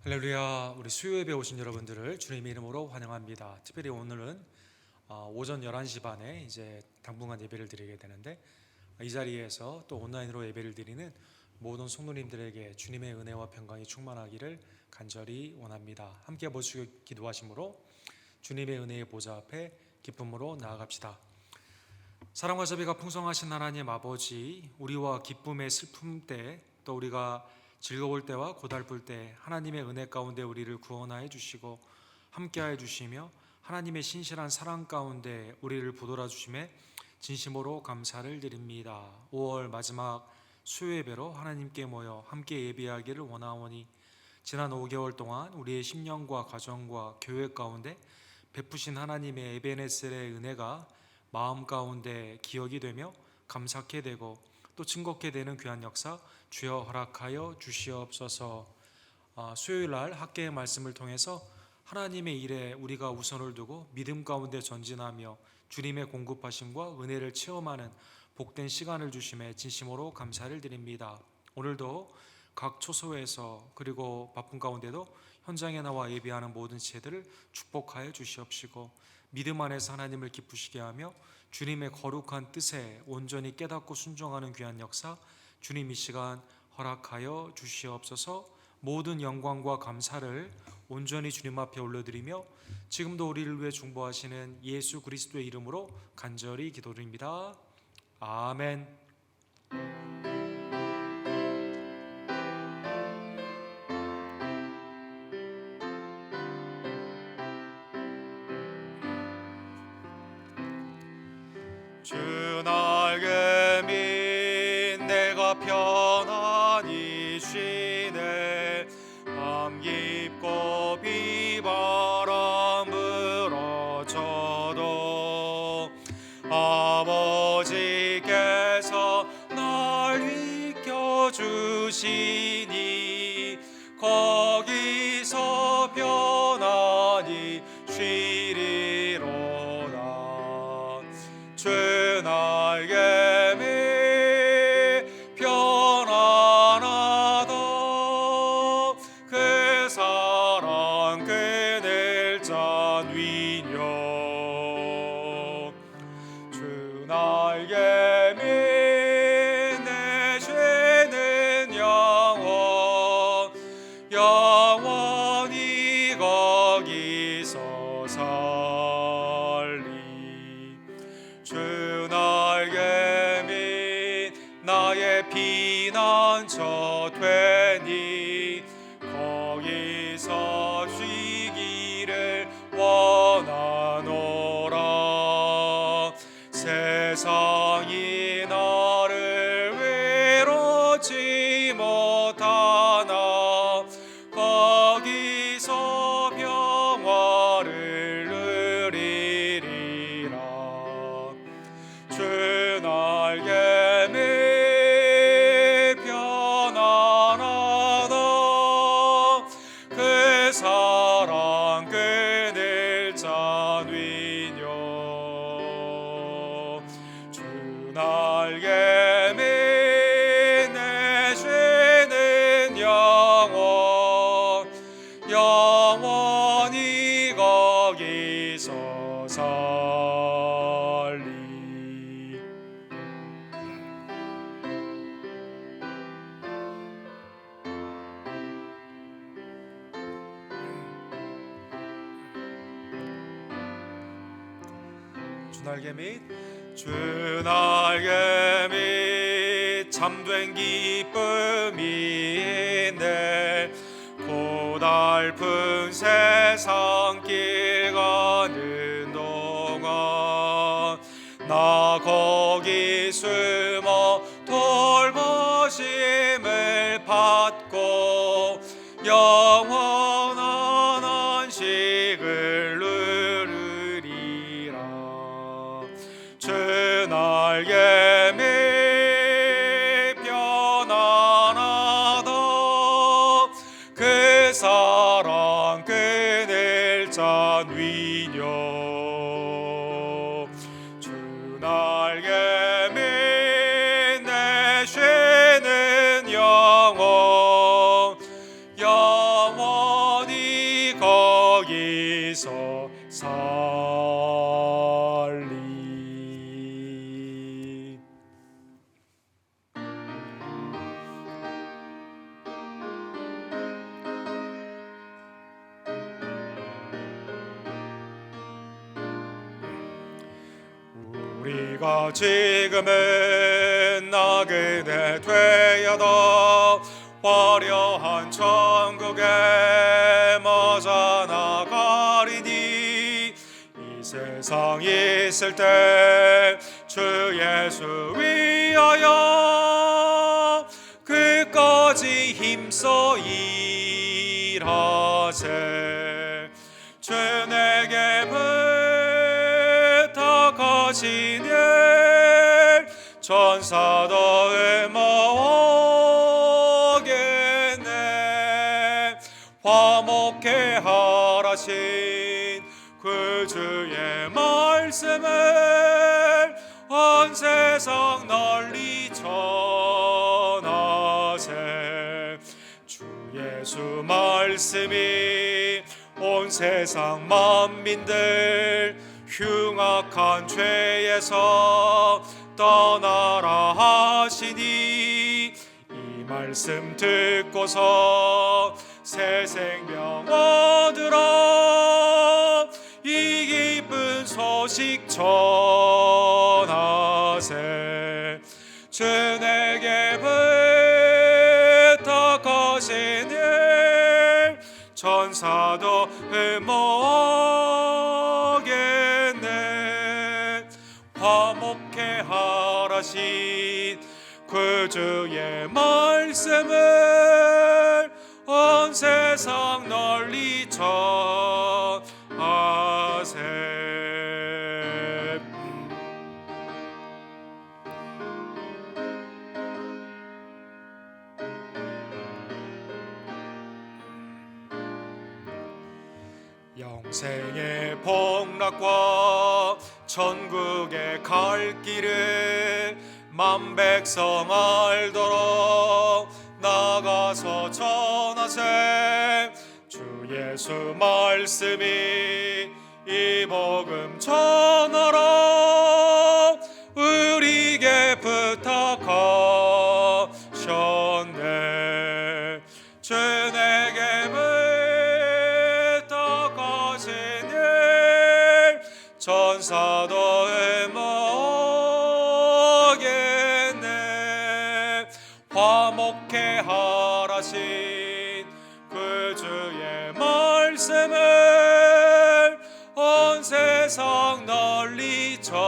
할렐루야. 우리 수요 예배 오신 여러분들을 주님의 이름으로 환영합니다. 특별히 오늘은 오전 11시 반에 이제 당분간 예배를 드리게 되는데, 이 자리에서 또 온라인으로 예배를 드리는 모든 성도님들에게 주님의 은혜와 평강이 충만하기를 간절히 원합니다. 함께 모시고 기도하심으로 주님의 은혜의 보좌 앞에 기쁨으로 나아갑시다. 사랑과 자비가 풍성하신 하나님 아버지, 우리와 기쁨의 슬픔 때, 또 우리가 즐거울 때와 고달플 때 하나님의 은혜 가운데 우리를 구원하여 주시고 함께하여 주시며 하나님의 신실한 사랑 가운데 우리를 붙들어 주심에 진심으로 감사를 드립니다. 5월 마지막 수요 예배로 하나님께 모여 함께 예배하기를 원하오니, 지난 5개월 동안 우리의 심령과 가정과 교회 가운데 베푸신 하나님의 에베네셀의 은혜가 마음 가운데 기억이 되며 감사케 되고 또 즐겁게 되는 귀한 역사 주여 허락하여 주시옵소서. 수요일날 학개의 말씀을 통해서 하나님의 일에 우리가 우선을 두고 믿음 가운데 전진하며 주님의 공급하심과 은혜를 체험하는 복된 시간을 주심에 진심으로 감사를 드립니다. 오늘도 각 초소에서 그리고 바쁜 가운데도 현장에 나와 예배하는 모든 지체들을 축복하여 주시옵시고, 믿음 안에서 하나님을 기쁘시게 하며 주님의 거룩한 뜻에 온전히 깨닫고 순종하는 귀한 역사 주님 이 시간 허락하여 주시옵소서. 모든 영광과 감사를 온전히 주님 앞에 올려드리며 지금도 우리를 위해 중보하시는 예수 그리스도의 이름으로 간절히 기도드립니다. 아멘. 주 날개 민 내가 편안히 쉬네. 밤 깊고 비바람 불어쳐도 아버지께서 날 이끌어주시니 거기서 편안히 쉬리로다. 주 날개 밑 편안하다. 그 사랑 그늘 짠 위력. 주 날개 밑 내 죄는 영원히 거기서 살리. 주 날개 밑 나의 피난처 되니 거기서 쉬기를 원하노라. 세상이 나를 외롭지 못하나 거기서 평화를 누리리라. 주 날개 밑 편안하다. 그 사랑 그늘 짠 위력. 주 날개 밑 내 죄는 영원히 거기서 살리. 주 날개 및 주 날개 밑 참된 기쁨인데 고달픈 세상 길 가는 동안 나 거기 숨어 돌보심을 받고 영원한 안식을 누리리라. 주 날개 밑 편안하다. 그 사랑 그늘 짠 위력. 주 날개 밑 내 죄는 영원히 우리가 지금은 나그네 되어도 화려한 천국에 머져 나가리니 이 세상 있을 때 주 예수 위하여 끝까지 힘써 일하세. 주 내게 부탁하시니 천사도 음모하겠네. 화목해 하라신 그 주의 말씀을 온 세상 널리 전하세. 주 예수 말씀이 온 세상 만민들 흉악한 죄에서 떠나라 하시니 이 말씀 듣고서 새 생명 얻으라 이 기쁜 소식 전하세. 주 내게 부탁하시니 천사도 음모하겠네. 화목해 하라신 그 주의 말씀을 온 세상 널리 전하세. 영생의 복락과 천국에 갈 길을 만 백성 알도록 나가서 전하세. 주 예수 말씀이 이 복음 전하라 우리에게 부탁하셨네. 주 내게 부탁하시니 천사도 음모하겠네. 화목해 하라신 그 주의 말씀을 온 세상 널리 전하세.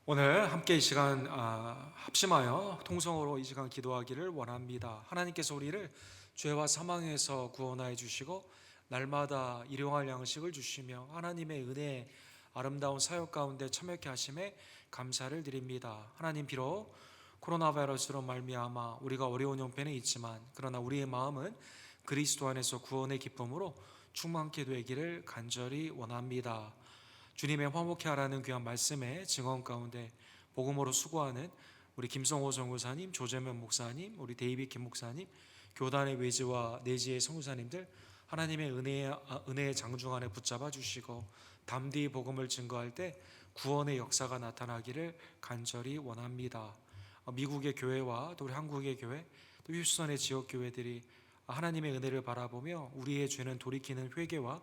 오늘 함께 이 시간 합심하여 통성으로 이 시간 기도하기를 원합니다. 하나님께서 우리를 죄와 사망에서 구원하여 주시고 날마다 일용할 양식을 주시며 하나님의 은혜에 아름다운 사역 가운데 참여케 하심에 감사를 드립니다. 하나님, 비록 코로나 바이러스로 말미암아 우리가 어려운 형편에 있지만 그러나 우리의 마음은 그리스도 안에서 구원의 기쁨으로 충만케 되기를 간절히 원합니다. 주님의 화목케 하라는 귀한 말씀의 증언 가운데 복음으로 수고하는 우리 김성호 선교사님, 조재면 목사님, 우리 데이빗 김 목사님, 교단의 외지와 내지의 선교사님들 하나님의 은혜의 장중 안에 붙잡아 주시고 담대히 복음을 증거할 때 구원의 역사가 나타나기를 간절히 원합니다. 미국의 교회와 또 우리 한국의 교회, 또 휴스턴의 지역 교회들이 하나님의 은혜를 바라보며 우리의 죄는 돌이키는 회개와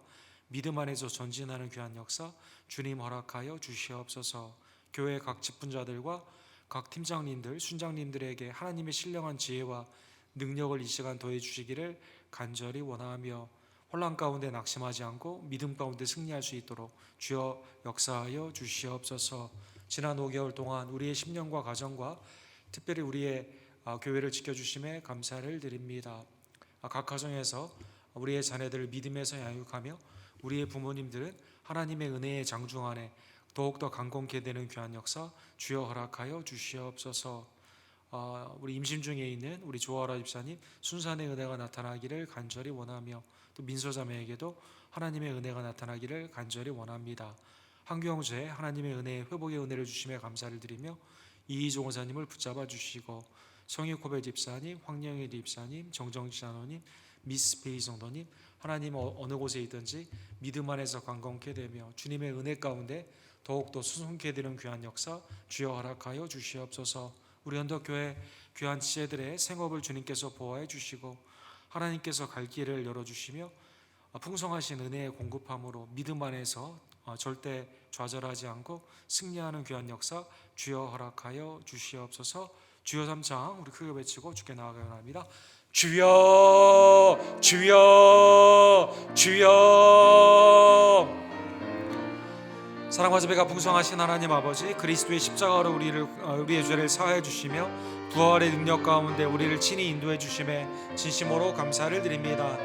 믿음 안에서 전진하는 귀한 역사 주님 허락하여 주시옵소서. 교회 각 직분자들과 각 팀장님들, 순장님들에게 하나님의 신령한 지혜와 능력을 이 시간 더해 주시기를 간절히 원하며 혼란 가운데 낙심하지 않고 믿음 가운데 승리할 수 있도록 주여 역사하여 주시옵소서. 지난 5개월 동안 우리의 심령과 가정과 특별히 우리의 교회를 지켜주심에 감사를 드립니다. 각 가정에서 우리의 자녀들을 믿음에서 양육하며 우리의 부모님들은 하나님의 은혜의 장중 안에 더욱더 강건케 되는 귀한 역사 주여 허락하여 주시옵소서. 우리 임신 중에 있는 우리 조아라 집사님 순산의 은혜가 나타나기를 간절히 원하며 또 민소자매에게도 하나님의 은혜가 나타나기를 간절히 원합니다. 한규영제 하나님의 은혜, 회복의 은혜를 주심에 감사를 드리며 이희종 원사님을 붙잡아 주시고 성유코벨 집사님, 황영일 집사님, 정정지 장로님, 미스 페이 성도님 하나님 어느 곳에 있든지 믿음 안에서 강건케 되며 주님의 은혜 가운데 더욱더 수송케 되는 귀한 역사 주여 허락하여 주시옵소서. 우리 언덕교회 귀한 지체들의 생업을 주님께서 보호해 주시고 하나님께서 갈 길을 열어주시며 풍성하신 은혜의 공급함으로 믿음 안에서 절대 좌절하지 않고 승리하는 귀한 역사 주여 허락하여 주시옵소서. 주여 삼창 우리 크게 외치고 주께 나아가야 합니다. 주여 주여 주여. 사랑과 자비가 풍성하신 하나님 아버지, 그리스도의 십자가로 우리의 죄를 사하여 주시며 부활의 능력 가운데 우리를 친히 인도해 주심에 진심으로 감사를 드립니다.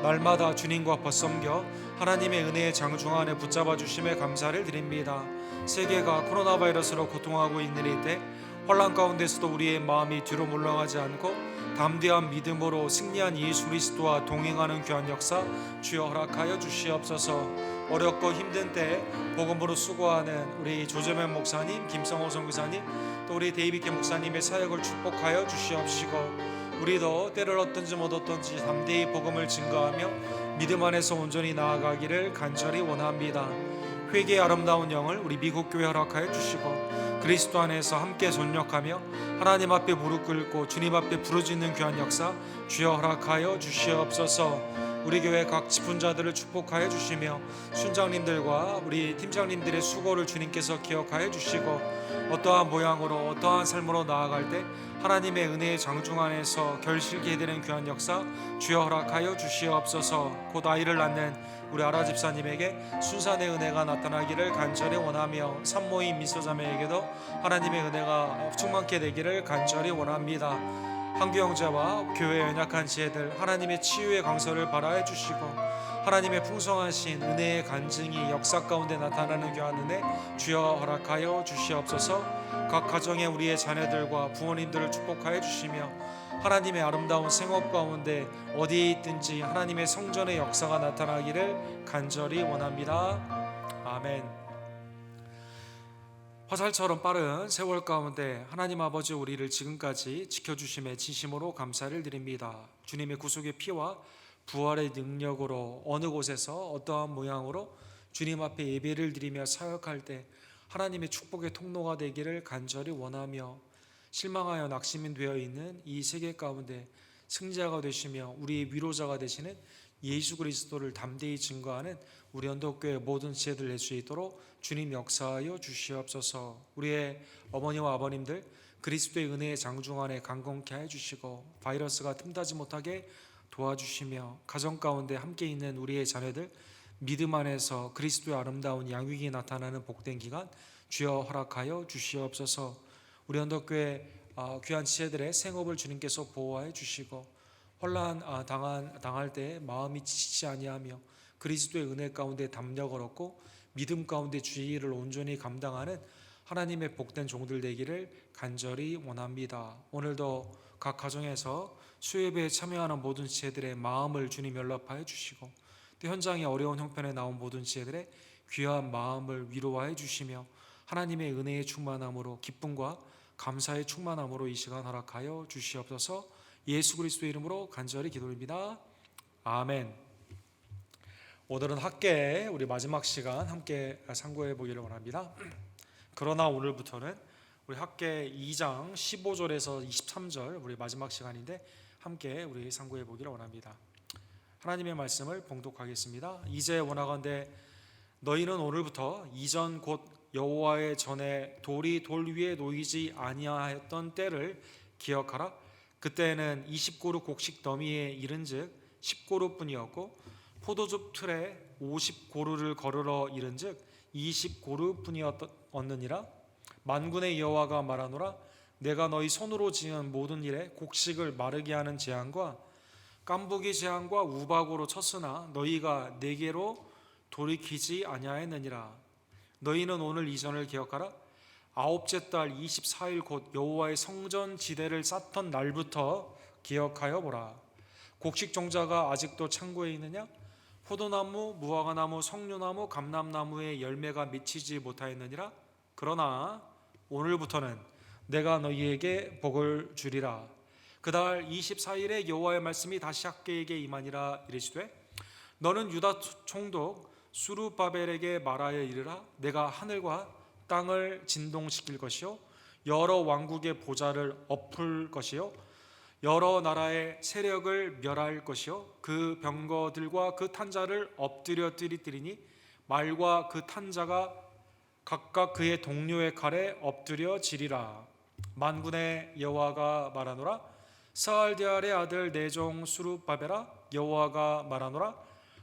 날마다 주님과 벗섬겨 하나님의 은혜의 장중 안에 붙잡아 주심에 감사를 드립니다. 세계가 코로나 바이러스로 고통하고 있는 이때 혼란 가운데서도 우리의 마음이 뒤로 물러가지 않고 담대한 믿음으로 승리한 예수 그리스도와 동행하는 귀한 역사 주여 허락하여 주시옵소서. 어렵고 힘든 때에 복음으로 수고하는 우리 조재면 목사님, 김성호 선교사님, 또 우리 데이비드 목사님의 사역을 축복하여 주시옵시고, 우리도 때를 얻든지 못 얻든지 담대히 복음을 증거하며 믿음 안에서 온전히 나아가기를 간절히 원합니다. 회개의 아름다운 영을 우리 미국 교회 허락하여 주시고, 그리스도 안에서 함께 존력하며 하나님 앞에 무릎 꿇고 주님 앞에 부르짖는 귀한 역사 주여 허락하여 주시옵소서. 우리 교회 각 직분자들을 축복하여 주시며 순장님들과 우리 팀장님들의 수고를 주님께서 기억하여 주시고, 어떠한 모양으로 어떠한 삶으로 나아갈 때 하나님의 은혜의 장중 안에서 결실케 되는 귀한 역사 주여 허락하여 주시옵소서. 곧 아이를 낳는 우리 아라 집사님에게 순산의 은혜가 나타나기를 간절히 원하며, 산모인 미소자매에게도 하나님의 은혜가 충만케 되기를 간절히 원합니다. 한규 형제와 교회의 연약한 지혜들 하나님의 치유의 강서를 발하여 주시고, 하나님의 풍성하신 은혜의 간증이 역사 가운데 나타나는 귀한 은혜 주여 허락하여 주시옵소서. 각 가정의 우리의 자녀들과 부모님들을 축복하여 주시며 하나님의 아름다운 생업 가운데 어디에 있든지 하나님의 성전의 역사가 나타나기를 간절히 원합니다. 아멘. 화살처럼 빠른 세월 가운데 하나님 아버지 우리를 지금까지 지켜주심에 진심으로 감사를 드립니다. 주님의 구속의 피와 부활의 능력으로 어느 곳에서 어떠한 모양으로 주님 앞에 예배를 드리며 사역할 때 하나님의 축복의 통로가 되기를 간절히 원하며, 실망하여 낙심이 되어 있는 이 세계 가운데 승자가 되시며 우리의 위로자가 되시는 예수 그리스도를 담대히 증거하는 우리 언덕교회 모든 지혜들 낼 수 있도록 주님 역사하여 주시옵소서. 우리의 어머니와 아버님들 그리스도의 은혜의 장중 안에 강건케 해 주시고, 바이러스가 틈타지 못하게 도와주시며, 가정 가운데 함께 있는 우리의 자녀들 믿음 안에서 그리스도의 아름다운 양육이 나타나는 복된 기간 주여 허락하여 주시옵소서. 우리 언덕교회 귀한 지혜들의 생업을 주님께서 보호하여 주시고, 혼란 당할 때 마음이 지치지 아니하며 그리스도의 은혜 가운데 담력을 얻고 믿음 가운데 주의를 온전히 감당하는 하나님의 복된 종들 되기를 간절히 원합니다. 오늘도 각 가정에서 수예배에 참여하는 모든 지혜들의 마음을 주님 연락하여 주시고, 또 현장의 어려운 형편에 나온 모든 지혜들의 귀한 마음을 위로하여 주시며 하나님의 은혜의 충만함으로 기쁨과 감사의 충만함으로 이 시간 허락하여 주시옵소서. 예수 그리스도의 이름으로 간절히 기도드립니다. 아멘. 오늘은 학계 우리 마지막 시간 함께 상고해 보기를 원합니다. 그러나 오늘부터는 우리 학계 2장 15절에서 23절 우리 마지막 시간인데 함께 우리 상고해 보기를 원합니다. 하나님의 말씀을 봉독하겠습니다. 이제 원하건대 너희는 오늘부터 이전 곧 여호와의 전에 돌이 돌 위에 놓이지 아니하였던 때를 기억하라. 그때는 20고루 곡식 더미에 이른즉 10고루뿐이었고 포도즙 틀에 50고루를 거르러 이른즉 20고루뿐이었느니라. 만군의 여호와가 말하노라. 내가 너희 손으로 지은 모든 일에 곡식을 마르게 하는 재앙과 깐부기 재앙과 우박으로 쳤으나 너희가 내게로 돌이키지 아니하였느니라. 너희는 오늘 이전을 기억하라. 아홉째 달 24일 곧 여호와의 성전 지대를 쌓던 날부터 기억하여 보라. 곡식 종자가 아직도 창고에 있느냐? 포도나무, 무화과나무, 석류나무, 감람나무에 열매가 맺히지 못하였느니라. 그러나 오늘부터는 내가 너희에게 복을 주리라. 그달 24일에 여호와의 말씀이 다시 학계에게 임하니라. 이르시되 너는 유다 총독 수르바벨에게 말하여 이르라. 내가 하늘과 땅을 진동시킬 것이요 여러 왕국의 보좌를 엎을 것이요 여러 나라의 세력을 멸할 것이요 그 병거들과 그 탄자를 엎드려 뜨리니 말과 그 탄자가 각각 그의 동료의 칼에 엎드려 지리라. 만군의 여호와가 말하노라. 스알디알의 아들 내 종 수룹바벨아, 여호와가 말하노라.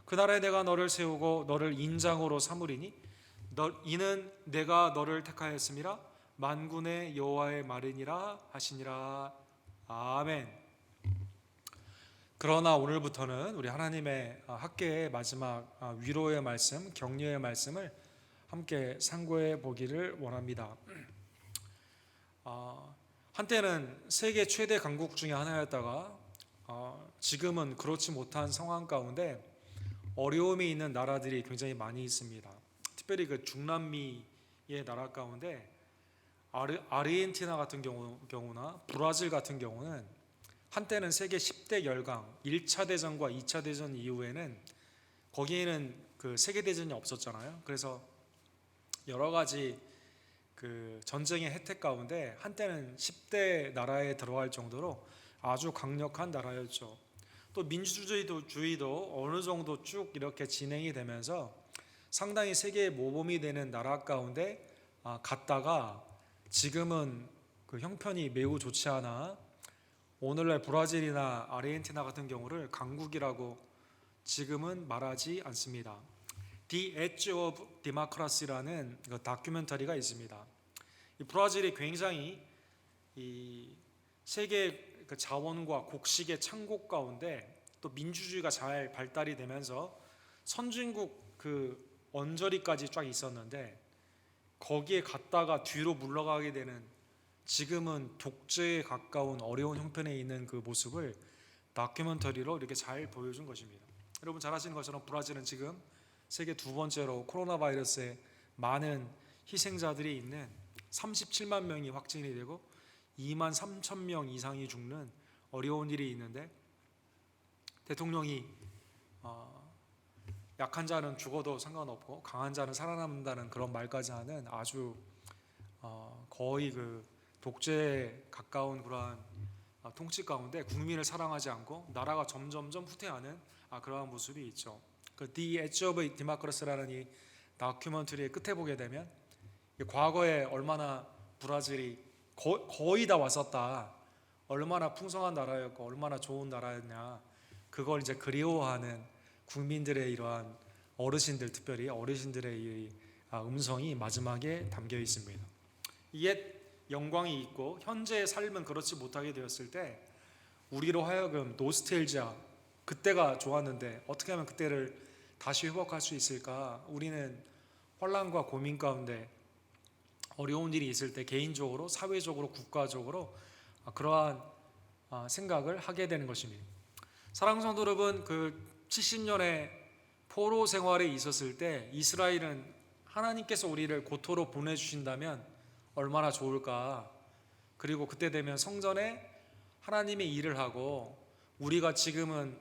그날에 내가 너를 세우고 너를 인장으로 삼으리니 이는 내가 너를 택하였음이라. 만군의 여호와의 말이니라 하시니라. 아멘. 그러나 오늘부터는 우리 하나님의 학계의 마지막 위로의 말씀, 격려의 말씀을 함께 상고해 보기를 원합니다. 한때는 세계 최대 강국 중에 하나였다가 지금은 그렇지 못한 상황 가운데 어려움이 있는 나라들이 굉장히 많이 있습니다. 특별히 그 중남미의 나라 가운데 아르헨티나 같은 경우나 브라질 같은 경우는 한때는 세계 10대 열강 1차 대전과 2차 대전 이후에는 거기에는 그 세계대전이 없었잖아요. 그래서 여러 가지 그 전쟁의 혜택 가운데 한때는 10대 나라에 들어갈 정도로 아주 강력한 나라였죠. 또 민주주의도 어느 정도 쭉 이렇게 진행이 되면서 상당히 세계의 모범이 되는 나라 가운데 갔다가 지금은 그 형편이 매우 좋지 않아 오늘날 브라질이나 아르헨티나 같은 경우를 강국이라고 지금은 말하지 않습니다. The Edge of Democracy라는 그 다큐멘터리가 있습니다. 이 브라질이 굉장히 이 세계 그 자원과 곡식의 창고 가운데 또 민주주의가 잘 발달이 되면서 선진국 그 언저리까지 쫙 있었는데 거기에 갔다가 뒤로 물러가게 되는 지금은 독재에 가까운 어려운 형편에 있는 그 모습을 다큐멘터리로 이렇게 잘 보여준 것입니다. 여러분 잘 아시는 것처럼 브라질은 지금 세계 두 번째로 코로나 바이러스에 많은 희생자들이 있는 37만 명이 확진이 되고 2만 3천 명 이상이 죽는 어려운 일이 있는데 대통령이 약한 자는 죽어도 상관없고 강한 자는 살아남는다는 그런 말까지 하는 아주 거의 그 독재에 가까운 그러한 통치 가운데 국민을 사랑하지 않고 나라가 점점점 후퇴하는 그러한 모습이 있죠. 그 The Edge of Democracy라는 이 다큐멘터리의 끝에 보게 되면 과거에 얼마나 브라질이 거의 다 왔었다, 얼마나 풍성한 나라였고 얼마나 좋은 나라였냐, 그걸 이제 그리워하는 국민들의 이러한 어르신들, 특별히 어르신들의 이 음성이 마지막에 담겨 있습니다. 옛 영광이 있고 현재의 삶은 그렇지 못하게 되었을 때 우리로 하여금 노스텔지아, 그때가 좋았는데 어떻게 하면 그때를 다시 회복할 수 있을까? 우리는 혼란과 고민 가운데 어려운 일이 있을 때 개인적으로, 사회적으로, 국가적으로 그러한 생각을 하게 되는 것입니다. 사랑하는 성도 여러분, 그 70년의 포로 생활에 있었을 때 이스라엘은 하나님께서 우리를 고토로 보내주신다면 얼마나 좋을까. 그리고 그때 되면 성전에 하나님의 일을 하고 우리가 지금은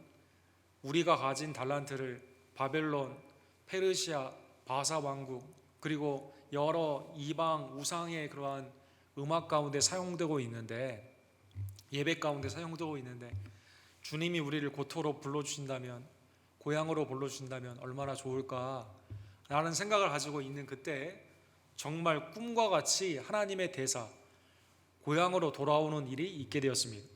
우리가 가진 달란트를 바벨론, 페르시아, 바사 왕국 그리고 여러 이방 우상의 그러한 음악 가운데 사용되고 있는데, 예배 가운데 사용되고 있는데 주님이 우리를 고토로 불러주신다면, 고향으로 불러주신다면 얼마나 좋을까 라는 생각을 가지고 있는 그때 정말 꿈과 같이 하나님의 대사, 고향으로 돌아오는 일이 있게 되었습니다.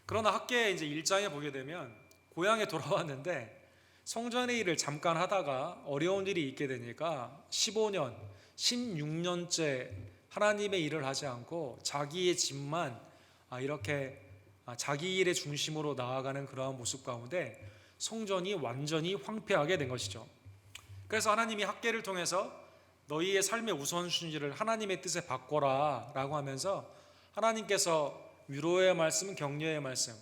그러나 학계의 이제 1장에 보게 되면 고향에 돌아왔는데 성전의 일을 잠깐 하다가 어려운 일이 있게 되니까 15년, 16년째 하나님의 일을 하지 않고 자기의 집만 이렇게 자기 일의 중심으로 나아가는 그러한 모습 가운데 성전이 완전히 황폐하게 된 것이죠. 그래서 하나님이 학계를 통해서 너희의 삶의 우선순위를 하나님의 뜻에 바꿔라 라고 하면서 하나님께서 위로의 말씀, 격려의 말씀,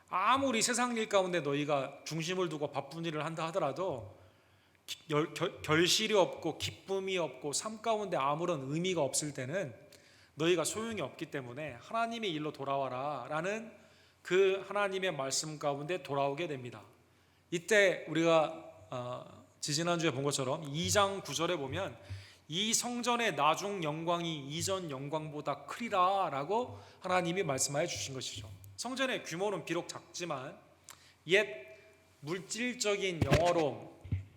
아무리 세상 일 가운데 너희가 중심을 두고 바쁜 일을 한다 하더라도 결실이 없고 기쁨이 없고 삶 가운데 아무런 의미가 없을 때는 너희가 소용이 없기 때문에 하나님의 일로 돌아와라 라는 그 하나님의 말씀 가운데 돌아오게 됩니다. 이때 우리가 지지난주에 본 것처럼 2장 9절에 보면 이 성전의 나중 영광이 이전 영광보다 크리라 라고 하나님이 말씀하여 주신 것이죠. 성전의 규모는 비록 작지만 옛 물질적인 영화로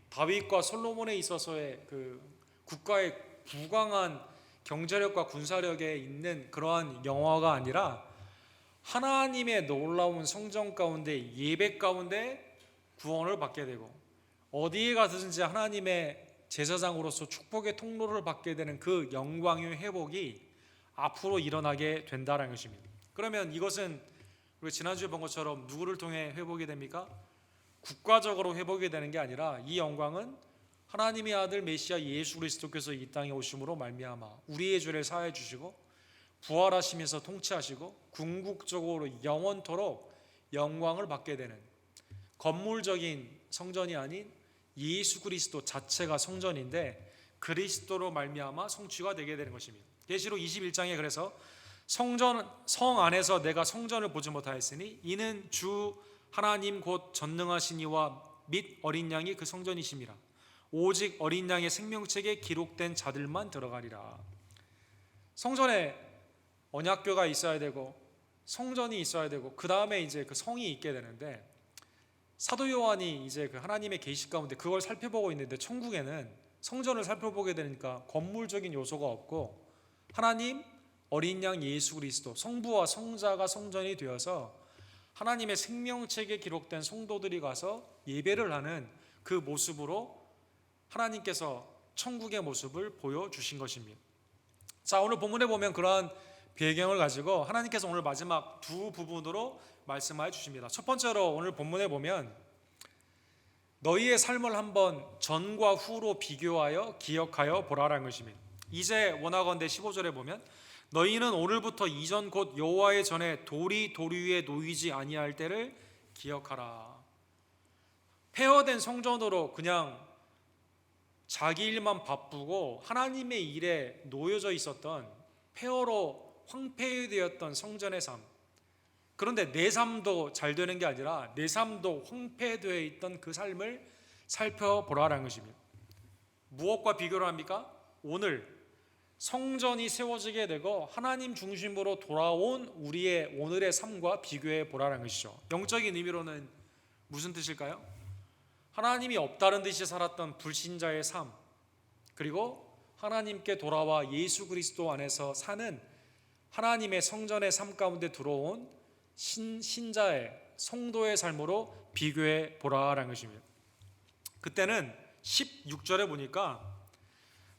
다윗과 솔로몬에 있어서의 그 국가의 부강한 경제력과 군사력에 있는 그러한 영화가 아니라 하나님의 놀라운 성전 가운데 예배 가운데 구원을 받게 되고 어디에 가든지 하나님의 제사장으로서 축복의 통로를 받게 되는 그 영광의 회복이 앞으로 일어나게 된다는 것입니다. 그러면 이것은 우리 지난주에 본 것처럼 누구를 통해 회복이 됩니까? 국가적으로 회복이 되는 게 아니라 이 영광은 하나님의 아들 메시아 예수 그리스도께서 이 땅에 오심으로 말미암아 우리의 죄를 사해 주시고 부활하시면서 통치하시고 궁극적으로 영원토록 영광을 받게 되는 건물적인 성전이 아닌 예수 그리스도 자체가 성전인데 그리스도로 말미암아 성취가 되게 되는 것입니다. 계시록 21장에 그래서 성 안에서 내가 성전을 보지 못하였으니 이는 주 하나님 곧 전능하신 이와 및 어린 양이 그 성전이심이라. 오직 어린 양의 생명책에 기록된 자들만 들어가리라. 성전에 언약궤가 있어야 되고 성전이 있어야 되고 그 다음에 이제 그 성이 있게 되는데 사도 요한이 이제 그 하나님의 계시 가운데 그걸 살펴보고 있는데 천국에는 성전을 살펴보게 되니까 건물적인 요소가 없고 하나님, 어린 양 예수 그리스도, 성부와 성자가 성전이 되어서 하나님의 생명책에 기록된 성도들이 가서 예배를 하는 그 모습으로 하나님께서 천국의 모습을 보여주신 것입니다. 자, 오늘 본문에 보면 그러한 배경을 가지고 하나님께서 오늘 마지막 두 부분으로 말씀하여 주십니다. 첫 번째로 오늘 본문에 보면 너희의 삶을 한번 전과 후로 비교하여 기억하여 보라라는 것입니다. 이제 원하건대 15절에 보면 너희는 오늘부터 이전 곧 여호와의 전에 돌이 돌 위에 놓이지 아니할 때를 기억하라. 폐허된 성전으로 그냥 자기 일만 바쁘고 하나님의 일에 놓여져 있었던 폐허로 황폐되었던 성전의 삶. 그런데 내 삶도 잘 되는 게 아니라 내 삶도 황폐되어 있던 그 삶을 살펴보라라는 것입니다. 무엇과 비교를 합니까? 오늘 성전이 세워지게 되고 하나님 중심으로 돌아온 우리의 오늘의 삶과 비교해 보라는 것이죠. 영적인 의미로는 무슨 뜻일까요? 하나님이 없다는 듯이 살았던 불신자의 삶, 그리고 하나님께 돌아와 예수 그리스도 안에서 사는 하나님의 성전의 삶 가운데 들어온 신자의 성도의 삶으로 비교해 보라라는 것입니다. 그때는 16절에 보니까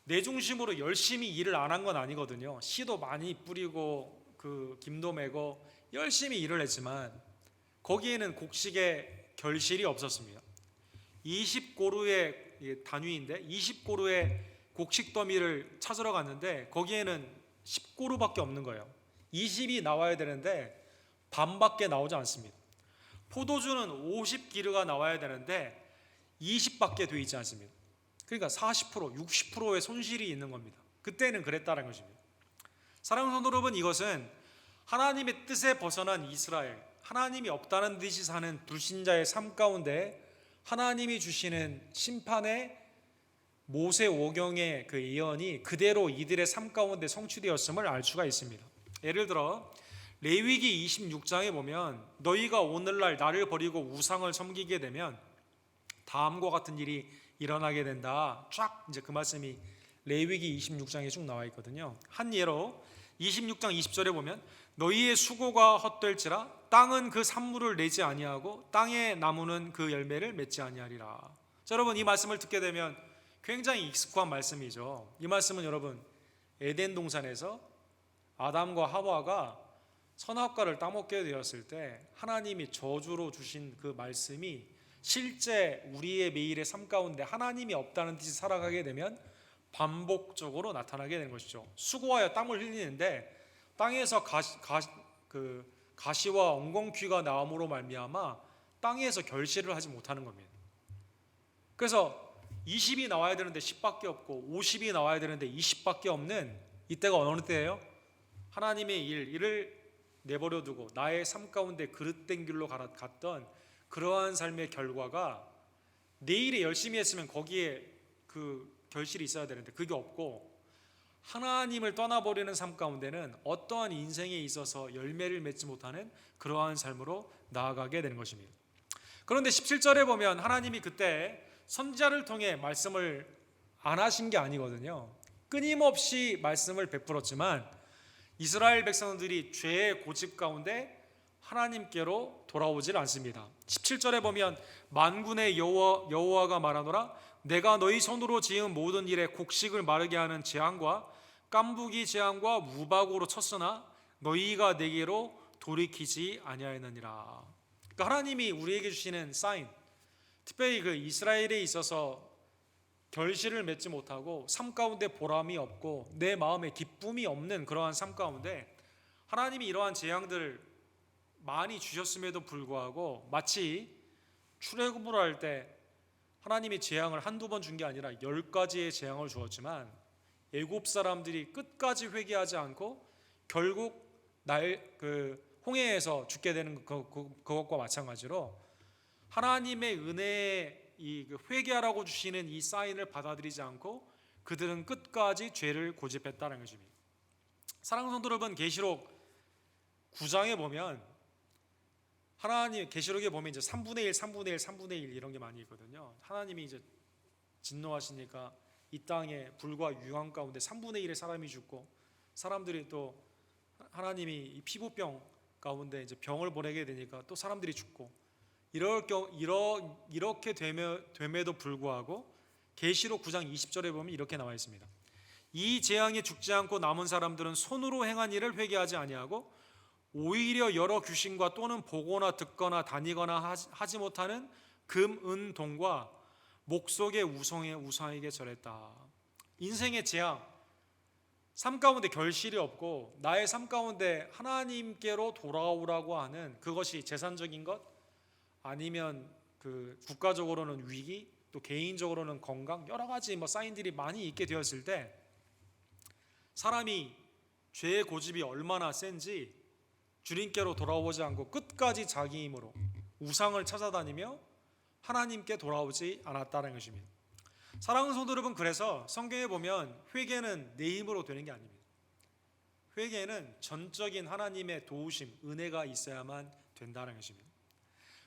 내 중심으로 열심히 일을 안 한 건 아니거든요. 씨도 많이 뿌리고 그 김도 메고 열심히 일을 했지만 거기에는 곡식의 결실이 없었습니다. 20고루의 단위인데 20고루의 곡식 더미를 찾으러 갔는데 거기에는 10고루밖에 없는 거예요. 20이 나와야 되는데 반밖에 나오지 않습니다. 포도주는 50기르가 나와야 되는데 20밖에 되어 있지 않습니다. 그러니까 40%, 60%의 손실이 있는 겁니다. 그때는 그랬다는 것입니다. 사랑하는 성도 여러분, 이것은 하나님의 뜻에 벗어난 이스라엘, 하나님이 없다는 듯이 사는 불신자의 삶 가운데 하나님이 주시는 심판의 모세 오경의 그 예언이 그대로 이들의 삶 가운데 성취되었음을 알 수가 있습니다. 예를 들어 레위기 26장에 보면 너희가 오늘날 나를 버리고 우상을 섬기게 되면 다음과 같은 일이 일어나게 된다. 쫙 이제 그 말씀이 레위기 26장에 쭉 나와 있거든요. 한 예로 26장 20절에 보면 너희의 수고가 헛될지라 땅은 그 산물을 내지 아니하고 땅의 나무는 그 열매를 맺지 아니하리라. 자, 여러분 이 말씀을 듣게 되면 굉장히 익숙한 말씀이죠. 이 말씀은 여러분 에덴 동산에서 아담과 하와가 선악과를 따먹게 되었을 때 하나님이 저주로 주신 그 말씀이 실제 우리의 매일의 삶 가운데 하나님이 없다는 듯이 살아가게 되면 반복적으로 나타나게 되는 것이죠. 수고하여 땀을 흘리는데 땅에서 가시와 엉겅퀴가 나옴으로 말미암아 땅에서 결실을 하지 못하는 겁니다. 그래서 20이 나와야 되는데 10밖에 없고 50이 나와야 되는데 20밖에 없는 이때가 어느 때예요? 하나님의 일을 내버려 두고 나의 삶 가운데 그릇된 길로 갔던 그러한 삶의 결과가 내일에 열심히 했으면 거기에 그 결실이 있어야 되는데 그게 없고 하나님을 떠나버리는 삶 가운데는 어떠한 인생에 있어서 열매를 맺지 못하는 그러한 삶으로 나아가게 되는 것입니다. 그런데 17절에 보면 하나님이 그때 선지자를 통해 말씀을 안 하신 게 아니거든요. 끊임없이 말씀을 베풀었지만 이스라엘 백성들이 죄의 고집 가운데 하나님께로 돌아오질 않습니다. 17절에 보면 만군의 여호와가 말하노라 내가 너희 손으로 지은 모든 일에 곡식을 마르게 하는 재앙과 깐부기 재앙과 무박으로 쳤으나 너희가 내게로 돌이키지 아니하였느니라. 그러니까 하나님이 우리에게 주시는 사인, 특별히 그 이스라엘에 있어서 결실을 맺지 못하고 삶 가운데 보람이 없고 내 마음에 기쁨이 없는 그러한 삶 가운데 하나님이 이러한 재앙들을 많이 주셨음에도 불구하고 마치 출애굽을 할 때 하나님이 재앙을 한두 번 준 게 아니라 10가지의 재앙을 주었지만 애굽 사람들이 끝까지 회개하지 않고 결국 홍해에서 죽게 되는 그것과 마찬가지로 하나님의 은혜에 회개하라고 주시는 이 사인을 받아들이지 않고 그들은 끝까지 죄를 고집했다는 것입니다. 사랑하는 성도 여러분, 계시록 9장에 보면 하나님 계시록에 보면 이제 3분의 1, 3분의 1, 3분의 1 이런 게 많이 있거든요. 하나님이 이제 진노하시니까 이 땅에 불과 유황 가운데 3분의 1의 사람이 죽고 사람들이 또 하나님이 이 피부병 가운데 이제 병을 보내게 되니까 또 사람들이 죽고 이렇게 됨에도 불구하고 계시록 9장 20절에 보면 이렇게 나와 있습니다. 이 재앙에 죽지 않고 남은 사람들은 손으로 행한 일을 회개하지 아니하고 오히려 여러 귀신과 또는 보거나 듣거나 다니거나 하지 못하는 금, 은, 동과 목속의 우상에게 절했다. 인생의 재앙, 삶 가운데 결실이 없고 나의 삶 가운데 하나님께로 돌아오라고 하는 그것이 재산적인 것 아니면 그 국가적으로는 위기 또 개인적으로는 건강 여러 가지 사인들이 많이 있게 되었을 때 사람이 죄의 고집이 얼마나 센지 주님께로 돌아오지 않고 끝까지 자기 힘으로 우상을 찾아다니며 하나님께 돌아오지 않았다는 것입니다. 사랑하는 성도 여러분, 그래서 성경에 보면 회개는 내 힘으로 되는 게 아닙니다. 회개는 전적인 하나님의 도우심, 은혜가 있어야만 된다는 것입니다.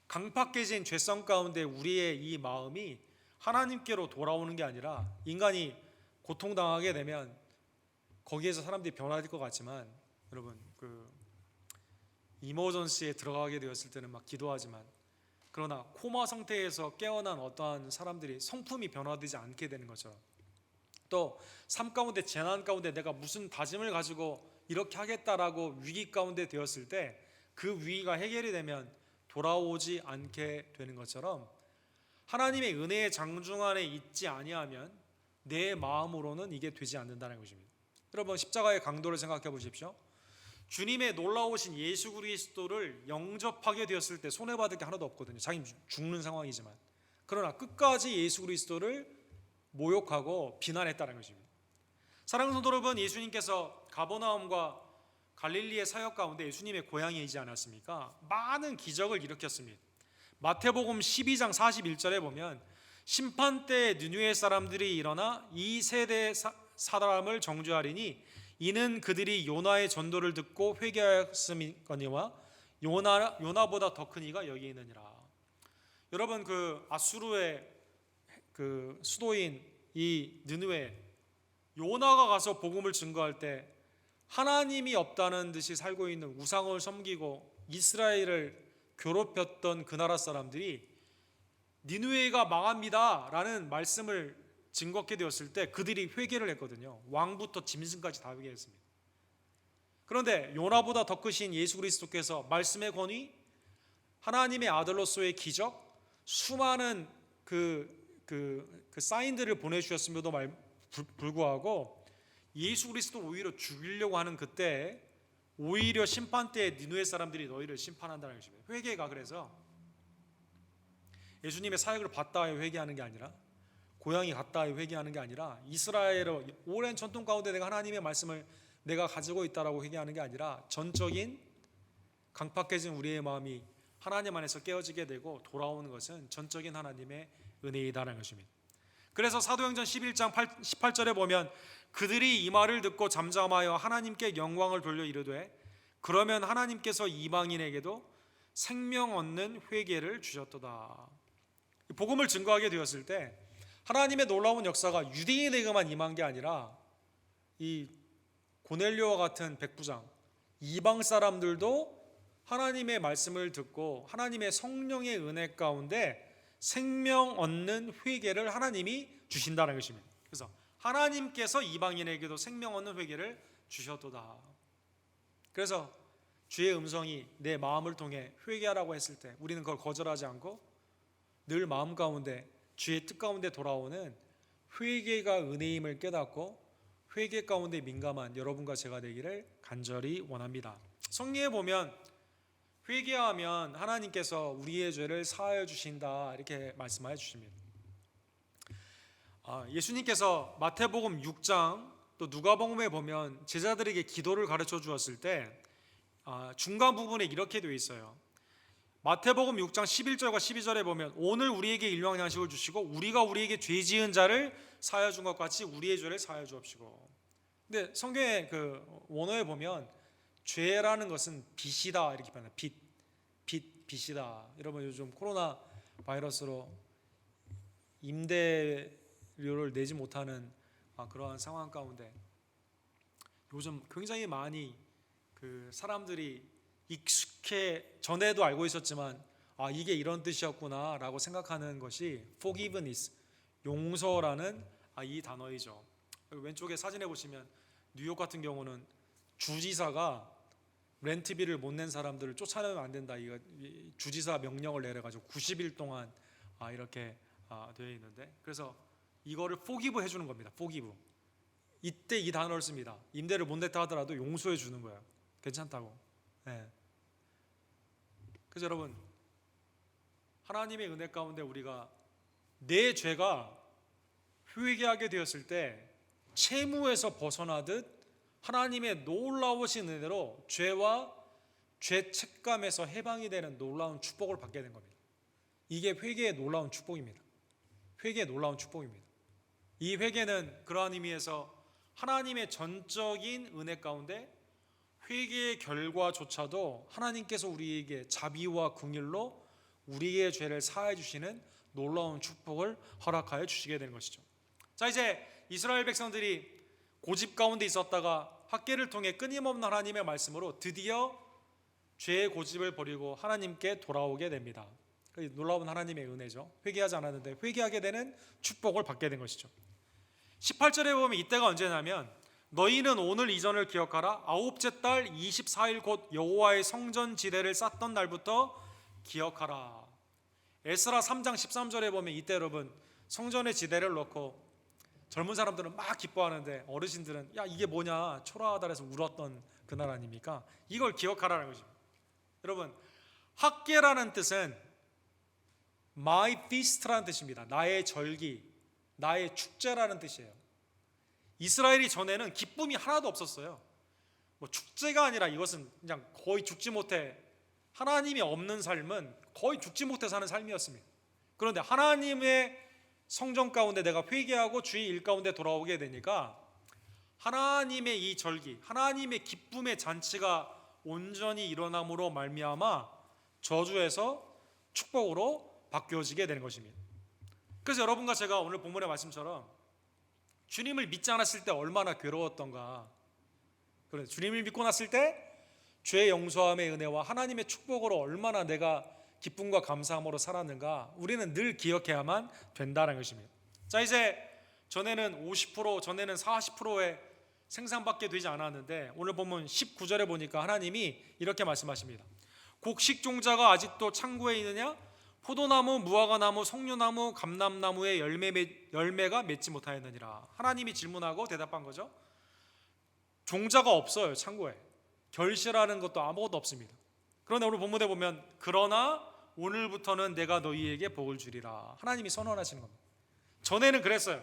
강팍해진 죄성 가운데 우리의 이 마음이 하나님께로 돌아오는 게 아니라 인간이 고통당하게 되면 거기에서 사람들이 변화될 것 같지만 여러분 이머전시에 들어가게 되었을 때는 막 기도하지만 그러나 코마 상태에서 깨어난 어떠한 사람들이 성품이 변화되지 않게 되는 것처럼 또 삶 가운데 재난 가운데 내가 무슨 다짐을 가지고 이렇게 하겠다라고 위기 가운데 되었을 때 그 위기가 해결이 되면 돌아오지 않게 되는 것처럼 하나님의 은혜의 장중 안에 있지 아니하면 내 마음으로는 이게 되지 않는다는 것입니다. 여러분 십자가의 강도를 생각해 보십시오. 주님의 놀라우신 예수 그리스도를 영접하게 되었을 때 손해받을 게 하나도 없거든요. 자기 죽는 상황이지만 그러나 끝까지 예수 그리스도를 모욕하고 비난했다는 것입니다. 사랑하는 성도 여러분, 예수님께서 가버나움과 갈릴리의 사역 가운데 예수님의 고향이지 않았습니까? 많은 기적을 일으켰습니다. 마태복음 12장 41절에 보면 심판때 느느웨 사람들이 일어나 이 세대 사람을 정죄하리니 이는 그들이 요나의 전도를 듣고 회개하였음이거니와 요나보다 더 큰 이가 여기 있느니라. 여러분 아수르의 수도인 이 느느웨 요나가 가서 복음을 증거할 때 하나님이 없다는 듯이 살고 있는 우상을 섬기고 이스라엘을 괴롭혔던 그 나라 사람들이 니느웨가 망합니다 라는 말씀을 증거하게 되었을 때 그들이 회개를 했거든요. 왕부터 짐승까지 다 회개했습니다. 그런데 요나보다 더 크신 예수 그리스도께서 말씀의 권위, 하나님의 아들로서의 기적, 수많은 그 사인들을 보내주셨음에도 불구하고 예수 그리스도 오히려 죽이려고 하는 그때 오히려 심판 때에 니느웨 사람들이 너희를 심판한다는 것입니다. 회개가 그래서 예수님의 사역을 받다에 회개하는 게 아니라 고향이 갔다에 회개하는 게 아니라 이스라엘의 오랜 전통 가운데 내가 하나님의 말씀을 내가 가지고 있다라고 회개하는 게 아니라 전적인 강팍해진 우리의 마음이 하나님 안에서 깨어지게 되고 돌아오는 것은 전적인 하나님의 은혜이다라는 것입니다. 그래서 사도행전 11장 18절에 보면 그들이 이 말을 듣고 잠잠하여 하나님께 영광을 돌려 이르되 그러면 하나님께서 이방인에게도 생명 얻는 회개를 주셨도다. 복음을 증거하게 되었을 때 하나님의 놀라운 역사가 유대인에게만 임한 게 아니라 이 고넬료와 같은 백부장 이방 사람들도 하나님의 말씀을 듣고 하나님의 성령의 은혜 가운데 생명 얻는 회개를 하나님이 주신다는 것입니다. 그래서 하나님께서 이방인에게도 생명 얻는 회개를 주셨도다. 그래서 주의 음성이 내 마음을 통해 회개하라고 했을 때 우리는 그걸 거절하지 않고 늘 마음 가운데 주의 뜻 가운데 돌아오는 회개가 은혜임을 깨닫고 회개 가운데 민감한 여러분과 제가 되기를 간절히 원합니다. 성경에 보면 회개하면 하나님께서 우리의 죄를 사하여 주신다 이렇게 말씀하여 주십니다. 예수님께서 마태복음 6장 또 누가복음에 보면 제자들에게 기도를 가르쳐 주었을 때 중간 부분에 이렇게 되어 있어요. 마태복음 6장 11절과 12절에 보면 오늘 우리에게 일용할 양식을 주시고 우리가 우리에게 죄 지은 자를 사하여 준 것 같이 우리의 죄를 사하여 주옵시고. 근데 성경의 그 원어에 보면 죄라는 것은 빚이다 이렇게 표현해요. 빚이다. 여러분 요즘 코로나 바이러스로 임대료를 내지 못하는 그러한 상황 가운데 요즘 굉장히 많이 그 사람들이 익숙해 전에도 알고 있었지만 이게 이런 뜻이었구나라고 생각하는 것이 forgiveness 용서라는 이 단어이죠. 왼쪽에 사진에 보시면 뉴욕 같은 경우는 주지사가 렌트비를 못 낸 사람들을 쫓아내면 안 된다. 이거 주지사 명령을 내려가지고 90일 동안 이렇게 되어 있는데 그래서 이거를 forgive 해주는 겁니다. forgive. 이때 이 단어를 씁니다. 임대를 못 냈다 하더라도 용서해 주는 거예요. 괜찮다고. 네. 그래서 여러분 하나님의 은혜 가운데 우리가 내 죄가 회개하게 되었을 때 채무에서 벗어나듯 하나님의 놀라우신 은혜로 죄와 죄책감에서 해방이 되는 놀라운 축복을 받게 된 겁니다. 이게 회개의 놀라운 축복입니다. 회개의 놀라운 축복입니다. 이 회개는 그러한 의미에서 하나님의 전적인 은혜 가운데 회개의 결과조차도 하나님께서 우리에게 자비와 긍휼로 우리의 죄를 사해 주시는 놀라운 축복을 허락하여 주시게 되는 것이죠. 자, 이제 이스라엘 백성들이 고집 가운데 있었다가 학계를 통해 끊임없는 하나님의 말씀으로 드디어 죄의 고집을 버리고 하나님께 돌아오게 됩니다. 놀라운 하나님의 은혜죠. 회개하지 않았는데 회개하게 되는 축복을 받게 된 것이죠. 18절에 보면 이때가 언제냐면 너희는 오늘 이전을 기억하라. 아홉째 달 24일 곧 여호와의 성전 지대를 쌓던 날부터 기억하라. 에스라 3장 13절에 보면 이때 여러분 성전의 지대를 놓고 젊은 사람들은 막 기뻐하는데 어르신들은 야 이게 뭐냐 초라하다 해서 울었던 그날 아닙니까? 이걸 기억하라는 것입니다. 여러분 학계라는 뜻은 My feast라는 뜻입니다. 나의 절기, 나의 축제라는 뜻이에요. 이스라엘이 전에는 기쁨이 하나도 없었어요. 뭐 축제가 아니라 이것은 그냥 거의 죽지 못해 하나님이 없는 삶은 거의 죽지 못해 사는 삶이었습니다. 그런데 하나님의 성전 가운데 내가 회개하고 주의 일 가운데 돌아오게 되니까 하나님의 이 절기, 하나님의 기쁨의 잔치가 온전히 일어남으로 말미암아 저주에서 축복으로 바뀌어지게 되는 것입니다. 그래서 여러분과 제가 오늘 본문의 말씀처럼 주님을 믿지 않았을 때 얼마나 괴로웠던가. 그래, 주님을 믿고 났을 때 죄의 용서함의 은혜와 하나님의 축복으로 얼마나 내가 기쁨과 감사함으로 살았는가 우리는 늘 기억해야만 된다는 것입니다. 자, 이제 전에는 50%, 전에는 40%의 생산밖에 되지 않았는데 오늘 보면 19절에 보니까 하나님이 이렇게 말씀하십니다. 곡식종자가 아직도 창고에 있느냐? 포도나무, 무화과나무, 석류나무, 감람나무의 열매가 맺지 못하였느니라. 하나님이 질문하고 대답한 거죠. 종자가 없어요. 창고에 결실하는 것도 아무것도 없습니다. 그런데 오늘 본문에 보면 그러나 오늘부터는 내가 너희에게 복을 주리라. 하나님이 선언하시는 겁니다. 전에는 그랬어요.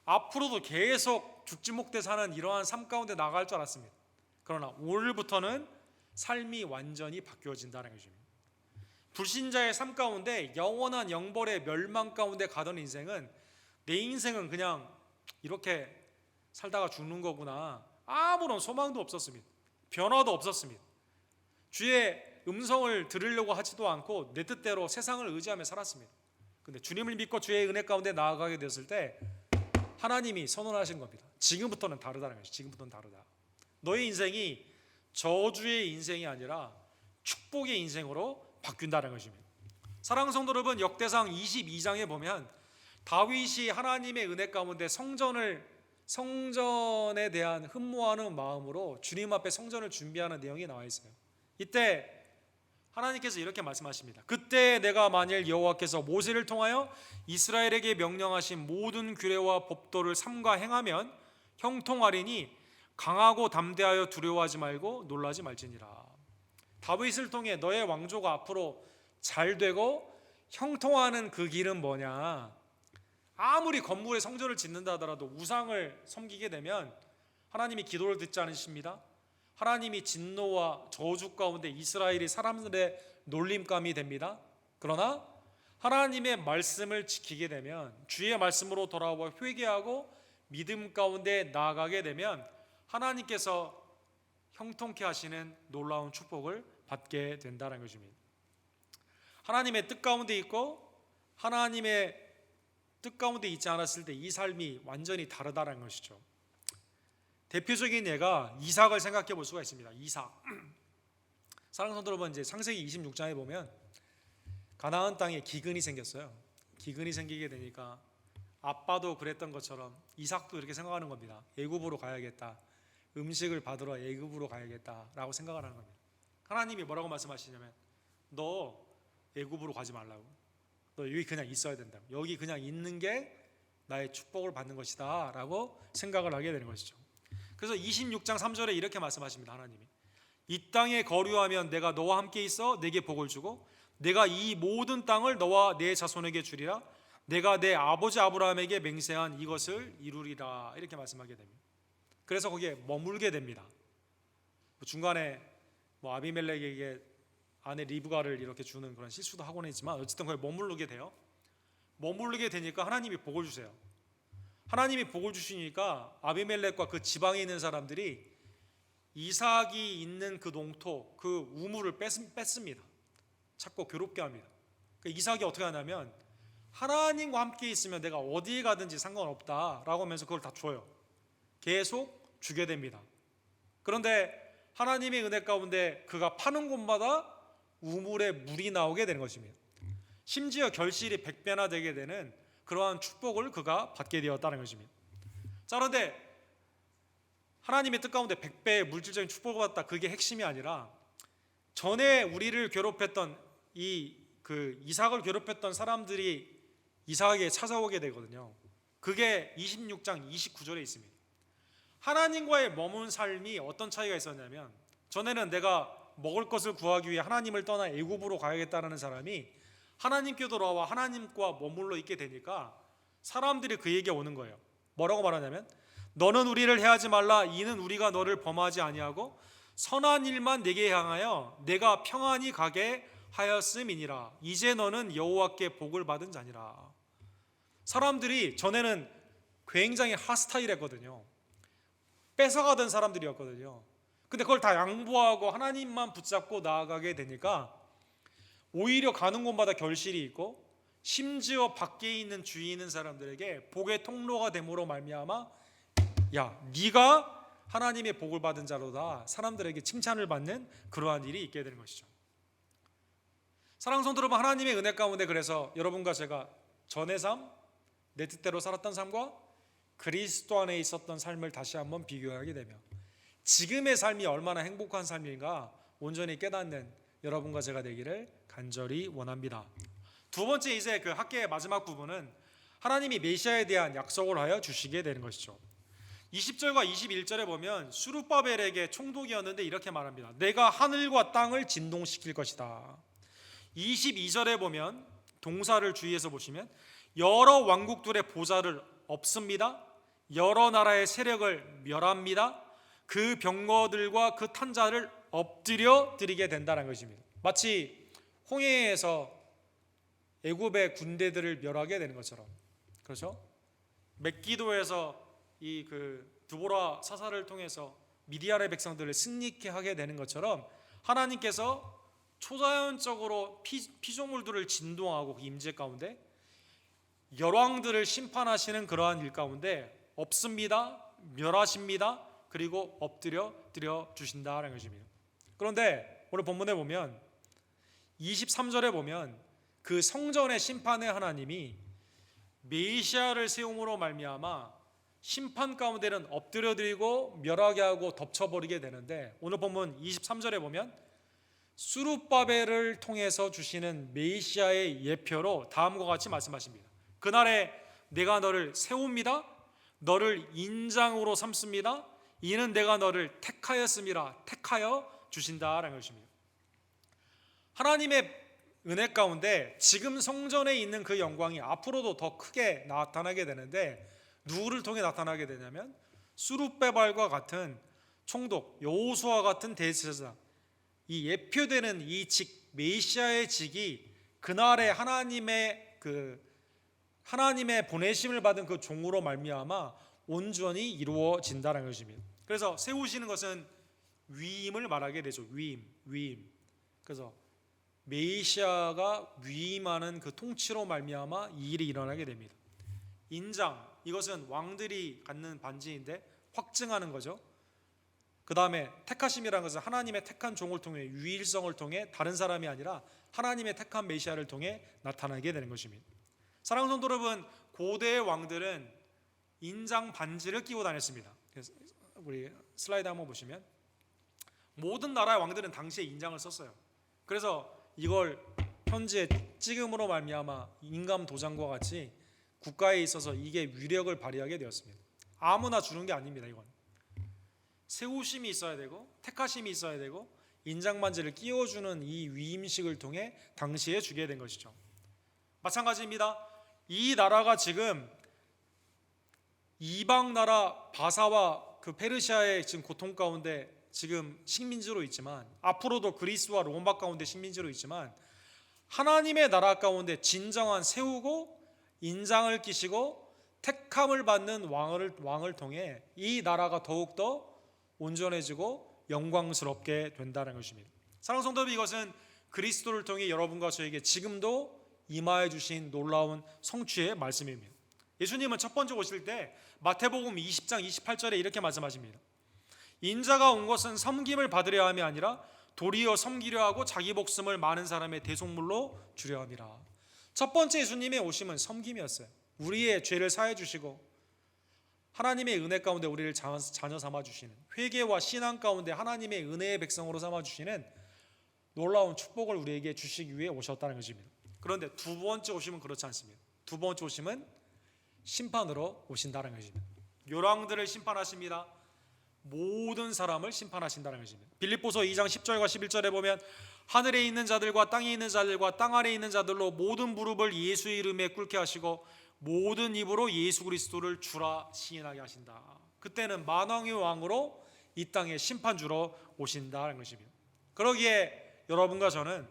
앞으로도 계속 죽지 못해 사는 이러한 삶 가운데 나갈 줄 알았습니다. 그러나 오늘부터는 삶이 완전히 바뀌어진다는 것입니다. 불신자의 삶 가운데 영원한 영벌의 멸망 가운데 가던 인생은 내 인생은 그냥 이렇게 살다가 죽는 거구나. 아무런 소망도 없었습니다. 변화도 없었습니다. 주의 음성을 들으려고 하지도 않고 내 뜻대로 세상을 의지하며 살았습니다. 근데 주님을 믿고 주의 은혜 가운데 나아가게 됐을 때 하나님이 선언하신 겁니다. 지금부터는 다르다는 것이. 지금부터는 다르다. 너의 인생이 저주의 인생이 아니라 축복의 인생으로 바뀐다는 것입니다. 사랑하는 성도 여러분, 역대상 22장에 보면 다윗이 하나님의 은혜 가운데 성전에 대한 흠모하는 마음으로 주님 앞에 성전을 준비하는 내용이 나와 있어요. 이때 하나님께서 이렇게 말씀하십니다. 그때 내가 만일 여호와께서 모세를 통하여 이스라엘에게 명령하신 모든 규례와 법도를 삼가 행하면 형통하리니 강하고 담대하여 두려워하지 말고 놀라지 말지니라. 다윗을 통해 너의 왕조가 앞으로 잘 되고 형통하는 그 길은 뭐냐? 아무리 건물에 성전을 짓는다 하더라도 우상을 섬기게 되면 하나님이 기도를 듣지 않으십니다. 하나님이 진노와 저주 가운데 이스라엘이 사람들의 놀림감이 됩니다. 그러나 하나님의 말씀을 지키게 되면, 주의 말씀으로 돌아와 회개하고 믿음 가운데 나아가게 되면 하나님께서 형통케 하시는 놀라운 축복을 받게 된다는 것입니다. 하나님의 뜻 가운데 있고 하나님의 뜻 가운데 있지 않았을 때 이 삶이 완전히 다르다는 것이죠. 대표적인 예가 이삭을 생각해 볼 수가 있습니다. 이삭. 사랑하는 성도 여러분, 이제 창세기 26장에 보면 가나안 땅에 기근이 생겼어요. 기근이 생기게 되니까 아빠도 그랬던 것처럼 이삭도 이렇게 생각하는 겁니다. 애굽으로 가야겠다. 음식을 받으러 애굽으로 가야겠다라고 생각을 하는 겁니다. 하나님이 뭐라고 말씀하시냐면 너 애굽으로 가지 말라고. 너 여기 그냥 있어야 된다. 여기 그냥 있는 게 나의 축복을 받는 것이다 라고 생각을 하게 되는 것이죠. 그래서 26장 3절에 이렇게 말씀하십니다. 하나님이 이 땅에 거류하면 내가 너와 함께 있어 내게 복을 주고 내가 이 모든 땅을 너와 내 자손에게 주리라. 내가 내 아버지 아브라함에게 맹세한 이것을 이루리라. 이렇게 말씀하게 됩니다. 그래서 거기에 머물게 됩니다. 중간에 아비멜렉에게 아내 리브가를 이렇게 주는 그런 실수도 하고는 있지만 어쨌든 거기에 머무르게 돼요. 머무르게 되니까 하나님이 복을 주세요. 하나님이 복을 주시니까 아비멜렉과 그 지방에 있는 사람들이 이삭이 있는 그 농토, 그 우물을 뺐습니다. 자꾸 괴롭게 합니다. 그러니까 이삭이 어떻게 하냐면 하나님과 함께 있으면 내가 어디에 가든지 상관없다라고 하면서 그걸 다 줘요. 계속 주게 됩니다. 그런데 하나님의 은혜 가운데 그가 파는 곳마다 우물에 물이 나오게 되는 것입니다. 심지어 결실이 100배나 되게 되는 그러한 축복을 그가 받게 되었다는 것입니다. 자, 그런데 하나님의 뜻 가운데 100배의 물질적인 축복을 받았다, 그게 핵심이 아니라 전에 우리를 괴롭혔던 이삭을 괴롭혔던 사람들이 이삭에게 찾아오게 되거든요. 그게 26장 29절에 있습니다. 하나님과의 머문 삶이 어떤 차이가 있었냐면 전에는 내가 먹을 것을 구하기 위해 하나님을 떠나 애굽으로 가야겠다는 사람이 하나님께 돌아와 하나님과 머물러 있게 되니까 사람들이 그에게 오는 거예요. 뭐라고 말하냐면 너는 우리를 해하지 말라. 이는 우리가 너를 범하지 아니하고 선한 일만 내게 향하여 내가 평안히 가게 하였음이니라. 이제 너는 여호와께 복을 받은 자니라. 사람들이 전에는 굉장히 핫스타일했거든요. 뺏어가던 사람들이었거든요. 근데 그걸 다 양보하고 하나님만 붙잡고 나아가게 되니까 오히려 가는 곳마다 결실이 있고 심지어 밖에 있는 주위에 있는 사람들에게 복의 통로가 됨으로 말미암아 야, 네가 하나님의 복을 받은 자로다 사람들에게 칭찬을 받는 그러한 일이 있게 되는 것이죠. 사랑하는 성도 여러분, 하나님의 은혜 가운데 그래서 여러분과 제가 전의 삶, 내 뜻대로 살았던 삶과 그리스도 안에 있었던 삶을 다시 한번 비교하게 되며 지금의 삶이 얼마나 행복한 삶인가 온전히 깨닫는 여러분과 제가 되기를 간절히 원합니다. 두 번째, 이제 그 학계의 마지막 부분은 하나님이 메시아에 대한 약속을 하여 주시게 되는 것이죠. 20절과 21절에 보면 수르바벨에게 총독이었는데 이렇게 말합니다. 내가 하늘과 땅을 진동시킬 것이다. 22절에 보면 동사를 주의해서 보시면 여러 왕국들의 보좌를 엎습니다. 여러 나라의 세력을 멸합니다. 그 병거들과 그 탄자를 엎드려 드리게 된다는 것입니다. 마치 홍해에서 애굽의 군대들을 멸하게 되는 것처럼, 그렇죠? megid도에서 이 드보라 사사를 통해서 미디안의 백성들을 승리케 하게 되는 것처럼 하나님께서 초자연적으로 피조물들을 진동하고 그 임재 가운데 열왕들을 심판하시는 그러한 일 가운데 없습니다, 멸하십니다, 그리고 엎드려 드려 주신다라는 것입니다. 그런데 오늘 본문에 보면 23절에 보면 그 성전의 심판의 하나님이 메시아를 세움으로 말미암아 심판 가운데는 엎드려 드리고 멸하게 하고 덮쳐버리게 되는데, 오늘 본문 23절에 보면 수룹바벨을 통해서 주시는 메시아의 예표로 다음과 같이 말씀하십니다. 그날에 내가 너를 세웁니다, 너를 인장으로 삼습니다, 이는 내가 너를 택하였음이라, 택하여 주신다라는 것입니다. 하나님의 은혜 가운데 지금 성전에 있는 그 영광이 앞으로도 더 크게 나타나게 되는데, 누구를 통해 나타나게 되냐면 수룹바벨과 같은 총독, 여호수아와 같은 대제사장, 이 예표되는 이 직, 메시아의 직이 그날에 하나님의 보내심을 받은 그 종으로 말미암아 온전히 이루어진다는 것입니다. 그래서 세우시는 것은 위임을 말하게 되죠. 위임. 그래서 메시아가 위임하는 그 통치로 말미암아 이 일이 일어나게 됩니다. 인장, 이것은 왕들이 갖는 반지인데 확증하는 거죠. 그 다음에 택하심이라는 것은 하나님의 택한 종을 통해, 유일성을 통해 다른 사람이 아니라 하나님의 택한 메시아를 통해 나타나게 되는 것입니다. 사랑하는 성도 여러분, 고대의 왕들은 인장 반지를 끼고 다녔습니다. 우리 슬라이드 한번 보시면 모든 나라의 왕들은 당시에 인장을 썼어요. 그래서 이걸 현재 찍음으로 말미암아 인감 도장과 같이 국가에 있어서 이게 위력을 발휘하게 되었습니다. 아무나 주는 게 아닙니다. 이건 세우심이 있어야 되고 택하심이 있어야 되고 인장반지를 끼워주는 이 위임식을 통해 당시에 주게 된 것이죠. 마찬가지입니다. 이 나라가 지금 이방 나라 바사와 그 페르시아의 지금 고통 가운데 지금 식민지로 있지만, 앞으로도 그리스와 로마 가운데 식민지로 있지만, 하나님의 나라 가운데 진정한 세우고 인장을 끼시고 택함을 받는 왕을 통해 이 나라가 더욱더 온전해지고 영광스럽게 된다는 것입니다. 사랑하는 성도 여러분, 이것은 그리스도를 통해 여러분과 저에게 지금도 임하여 주신 놀라운 성취의 말씀입니다. 예수님은 첫 번째 오실 때 마태복음 20장 28절에 이렇게 말씀하십니다. 인자가 온 것은 섬김을 받으려 함이 아니라 도리어 섬기려 하고 자기 목숨을 많은 사람의 대속물로 주려 함이라. 첫 번째 예수님의 오심은 섬김이었어요. 우리의 죄를 사해 주시고 하나님의 은혜 가운데 우리를 자녀 삼아 주시는, 회개와 신앙 가운데 하나님의 은혜의 백성으로 삼아 주시는 놀라운 축복을 우리에게 주시기 위해 오셨다는 것입니다. 그런데 두 번째 오심은 그렇지 않습니다. 두 번째 오심은 심판으로 오신다는 것입니다. 열왕들을 심판하십니다. 모든 사람을 심판하신다는 것입니다. 빌립보서 2장 10절과 11절에 보면 하늘에 있는 자들과 땅에 있는 자들과 땅 아래에 있는 자들로 모든 무릎을 예수의 이름에 꿇게 하시고 모든 입으로 예수 그리스도를 주라 시인하게 하신다. 그때는 만왕의 왕으로 이 땅에 심판주로 오신다는 것입니다. 그러기에 여러분과 저는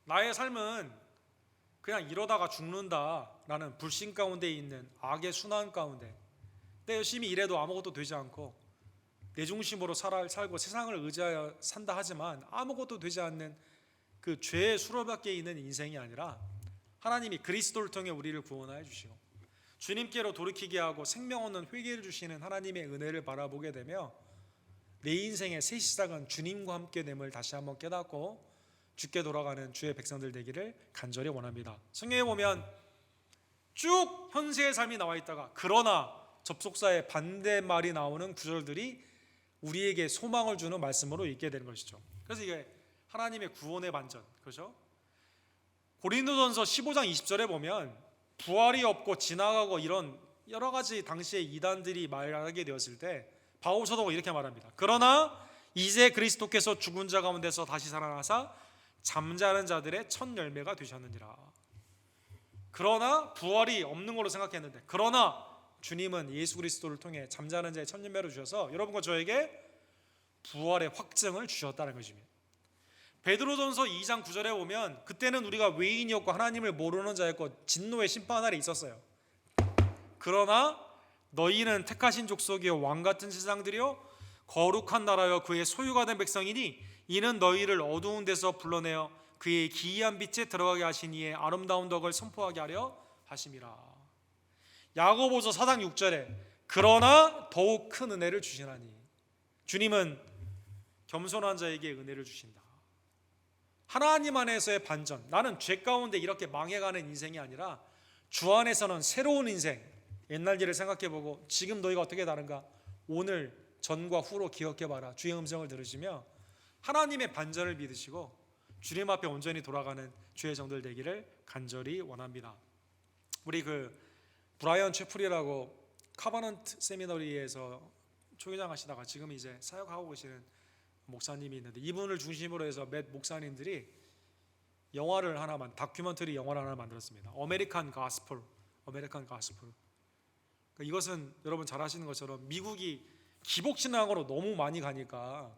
나의 삶은 그냥 이러다가 죽는다라는 불신 가운데 있는 악의 순환 가운데 내 열심히 일해도 아무것도 되지 않고 내 중심으로 살고 세상을 의지하여 산다 하지만 아무것도 되지 않는 그 죄의 수로밖에 있는 인생이 아니라, 하나님이 그리스도를 통해 우리를 구원하여 주시고 주님께로 돌이키게 하고 생명 얻는 회개를 주시는 하나님의 은혜를 바라보게 되며 내 인생의 새 시작은 주님과 함께 됨을 다시 한번 깨닫고 주께 돌아가는 주의 백성들 되기를 간절히 원합니다. 성경에 보면 쭉 현세의 삶이 나와 있다가 그러나 접속사의 반대말이 나오는 구절들이 우리에게 소망을 주는 말씀으로 읽게 되는 것이죠. 그래서 이게 하나님의 구원의 반전, 그렇죠? 고린도전서 15장 20절에 보면 부활이 없고 지나가고 이런 여러 가지 당시의 이단들이 말하게 되었을 때 바울 사도가 이렇게 말합니다. 그러나 이제 그리스도께서 죽은 자 가운데서 다시 살아나사 잠자는 자들의 첫 열매가 되셨느니라. 그러나 부활이 없는 걸로 생각했는데, 그러나 주님은 예수 그리스도를 통해 잠자는 자의 첫 열매를 주셔서 여러분과 저에게 부활의 확증을 주셨다는 것입니다. 베드로전서 2장 9절에 보면 그때는 우리가 외인이었고 하나님을 모르는 자였고 진노의 심판 아래 있었어요. 그러나 너희는 택하신 족속이요 왕같은 세상들이요 거룩한 나라여 그의 소유가 된 백성이니 이는 너희를 어두운 데서 불러내어 그의 기이한 빛에 들어가게 하신 이의 아름다운 덕을 선포하게 하려 하심이라. 야고보서 4장 6절에 그러나 더욱 큰 은혜를 주시나니, 주님은 겸손한 자에게 은혜를 주신다. 하나님 안에서의 반전, 나는 죄 가운데 이렇게 망해가는 인생이 아니라 주 안에서는 새로운 인생. 옛날 일을 생각해보고 지금 너희가 어떻게 다른가, 오늘 전과 후로 기억해봐라. 주의 음성을 들으시며 하나님의 반전을 믿으시고 주님 앞에 온전히 돌아가는 주의 종들 되기를 간절히 원합니다. 우리 브라이언 채플이라고 카버넌트 세미너리에서 초기장 하시다가 지금 이제 사역하고 계시는 목사님이 있는데, 이분을 중심으로 해서 몇 목사님들이 영화를 하나만, 다큐멘터리 영화를 하나 만들었습니다. 아메리칸 가스펠. 그러니까 이것은 여러분 잘 아시는 것처럼 미국이 기복신앙으로 너무 많이 가니까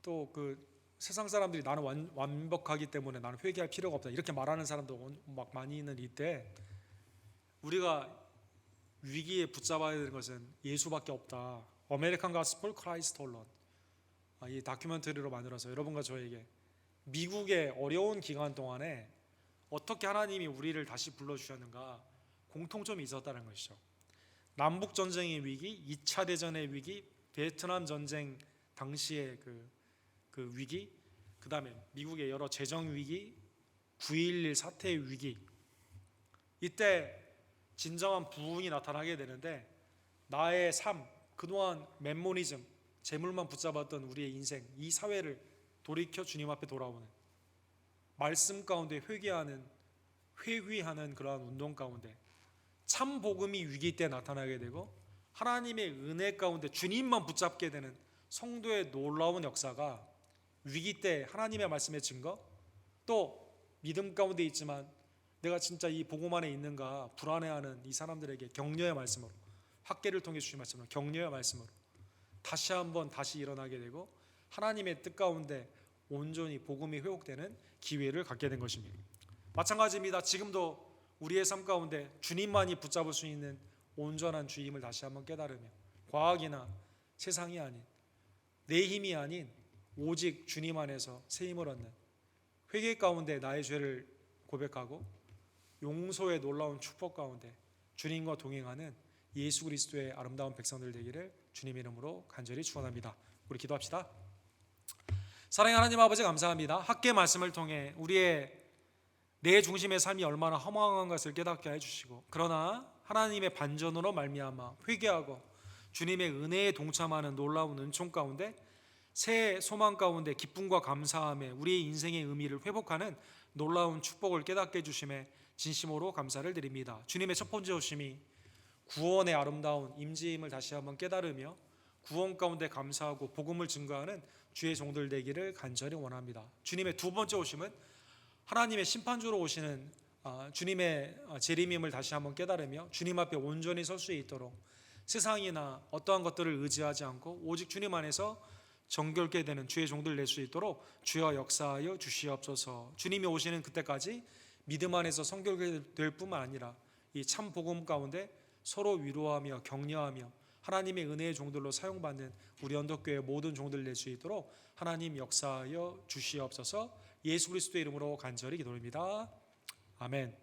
또 세상 사람들이 나는 완벽하기 때문에 나는 회개할 필요가 없다 이렇게 말하는 사람도 막 많이 있는 이때, 우리가 위기에 붙잡아야 되는 것은 예수밖에 없다. 아메리칸 가스펠 크라이스트 홀론, 이 다큐멘터리로 만들어서 여러분과 저에게 미국의 어려운 기간 동안에 어떻게 하나님이 우리를 다시 불러주셨는가 공통점이 있었다는 것이죠. 남북 전쟁의 위기, 2차 대전의 위기, 베트남 전쟁 당시의 그 위기, 그 다음에 미국의 여러 재정 위기, 9.11 사태의 위기, 이때 진정한 부흥이 나타나게 되는데, 나의 삶, 그동안 멤모니즘, 재물만 붙잡았던 우리의 인생, 이 사회를 돌이켜 주님 앞에 돌아오는, 말씀 가운데 회귀하는 그러한 운동 가운데 참 복음이 위기 때 나타나게 되고 하나님의 은혜 가운데 주님만 붙잡게 되는 성도의 놀라운 역사가 위기 때 하나님의 말씀의 증거, 또 믿음 가운데 있지만 내가 진짜 이 복음 안에 있는가 불안해하는 이 사람들에게 격려의 말씀으로, 학계를 통해 주신 말씀으로 격려의 말씀으로 다시 한번 일어나게 되고 하나님의 뜻 가운데 온전히 복음이 회복되는 기회를 갖게 된 것입니다. 마찬가지입니다. 지금도 우리의 삶 가운데 주님만이 붙잡을 수 있는 온전한 주임을 다시 한번 깨달으며, 과학이나 세상이 아닌, 내 힘이 아닌 오직 주님 안에서 새 힘을 얻는, 회개 가운데 나의 죄를 고백하고 용서의 놀라운 축복 가운데 주님과 동행하는 예수 그리스도의 아름다운 백성들 되기를 주님의 이름으로 간절히 축원합니다. 우리 기도합시다. 사랑하는 하나님 아버지, 감사합니다. 학계 말씀을 통해 우리의 내 중심의 삶이 얼마나 허망한 것을 깨닫게 해주시고, 그러나 하나님의 반전으로 말미암아 회개하고 주님의 은혜에 동참하는 놀라운 은총 가운데, 새 소망 가운데 기쁨과 감사함에 우리의 인생의 의미를 회복하는 놀라운 축복을 깨닫게 해주심에 진심으로 감사를 드립니다. 주님의 첫 번째 오심이 구원의 아름다운 임재임을 다시 한번 깨달으며 구원 가운데 감사하고 복음을 증거하는 주의 종들 되기를 간절히 원합니다. 주님의 두 번째 오심은 하나님의 심판주로 오시는 주님의 재림임을 다시 한번 깨달으며 주님 앞에 온전히 설 수 있도록 세상이나 어떠한 것들을 의지하지 않고 오직 주님 안에서 정결케 되는 주의 종들 낼 수 있도록 주여 역사하여 주시옵소서. 주님이 오시는 그때까지 믿음 안에서 성결케 될 뿐만 아니라 이 참 복음 가운데 서로 위로하며 격려하며 하나님의 은혜의 종들로 사용받는 우리 언덕교회 모든 종들 낼 수 있도록 하나님 역사하여 주시옵소서. 예수 그리스도의 이름으로 간절히 기도합니다. 아멘.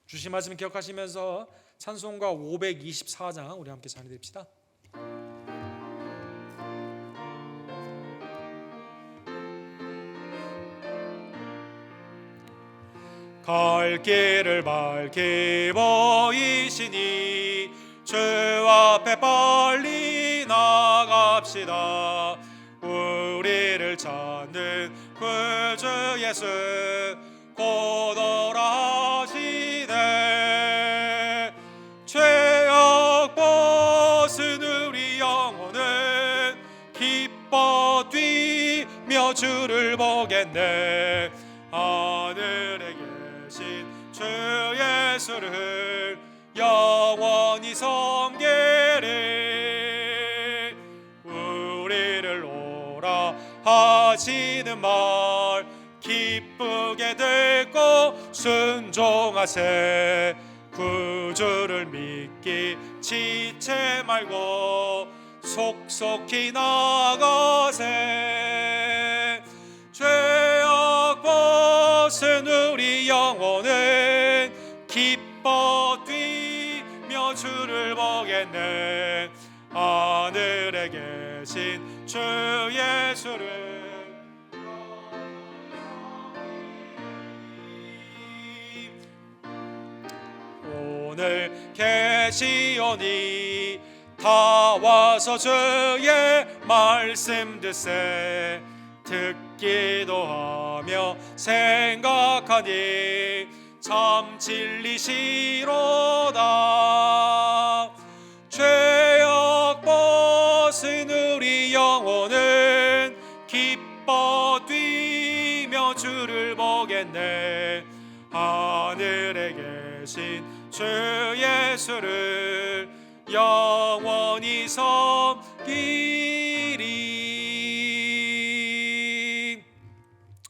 주신 말씀 기억하시면서 찬송가 524장 우리 함께 찬양드립시다. 갈 길을 밝히 보이시니 주 앞에 빨리 나갑시다. 우리를 찾는 구주 예수 곧 오라 하시네. 죄악 벗은 우리 영혼은 기뻐 뛰며 주를 보겠네. 하늘에 계신 주 예수를 영원히 섬기리. 우리를 오라 하시는 말 기쁘게 듣고 순종하세. 구주를 믿기 지체 말고 속속히 나가세. 죄악 벗은 우리 영혼은 기뻐 뛰며 주를 보겠네. 하늘에 계신 주 예수를 오늘 계시오니 다 와서 주의 말씀 듣세. 듣기도 하며 생각하니 참 진리시로다. 죄악 벗은 우리 영혼은 기뻐 뛰며 주를 보겠네. 하늘에 계신 주 예수를 영원히 섬기리.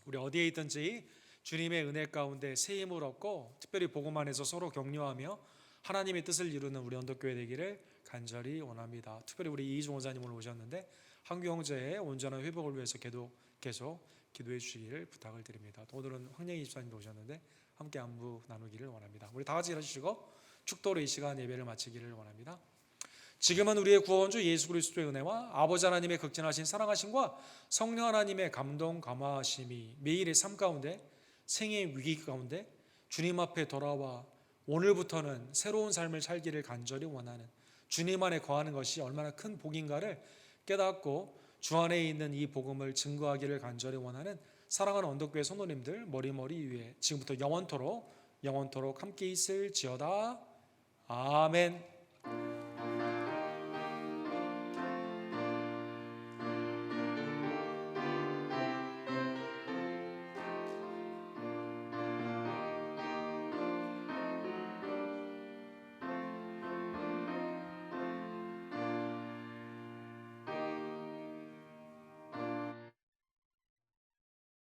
우리 어디에 있든지 주님의 은혜 가운데 새 힘을 얻고 특별히 복음 안에서 서로 격려하며 하나님의 뜻을 이루는 우리 언덕교회 되기를 간절히 원합니다. 특별히 우리 이희종 원사님 오늘 오셨는데 한교 형제의 온전한 회복을 위해서 계속 기도해 주시기를 부탁을 드립니다. 오늘은 황영희 집사님도 오셨는데 함께 안부 나누기를 원합니다. 우리 다 같이 일어주시고 축도로 이 시간 예배를 마치기를 원합니다. 지금은 우리의 구원주 예수 그리스도의 은혜와 아버지 하나님의 극진하신 사랑하심과 성령 하나님의 감동 감화하심이 매일의 삶 가운데 생의 위기 가운데 주님 앞에 돌아와 오늘부터는 새로운 삶을 살기를 간절히 원하는 주님 안에 거하는 것이 얼마나 큰 복인가를 깨닫고 주 안에 있는 이 복음을 증거하기를 간절히 원하는 사랑하는 언덕교회 성도님들 머리머리 위에 지금부터 영원토록 함께 있을지어다. 아멘.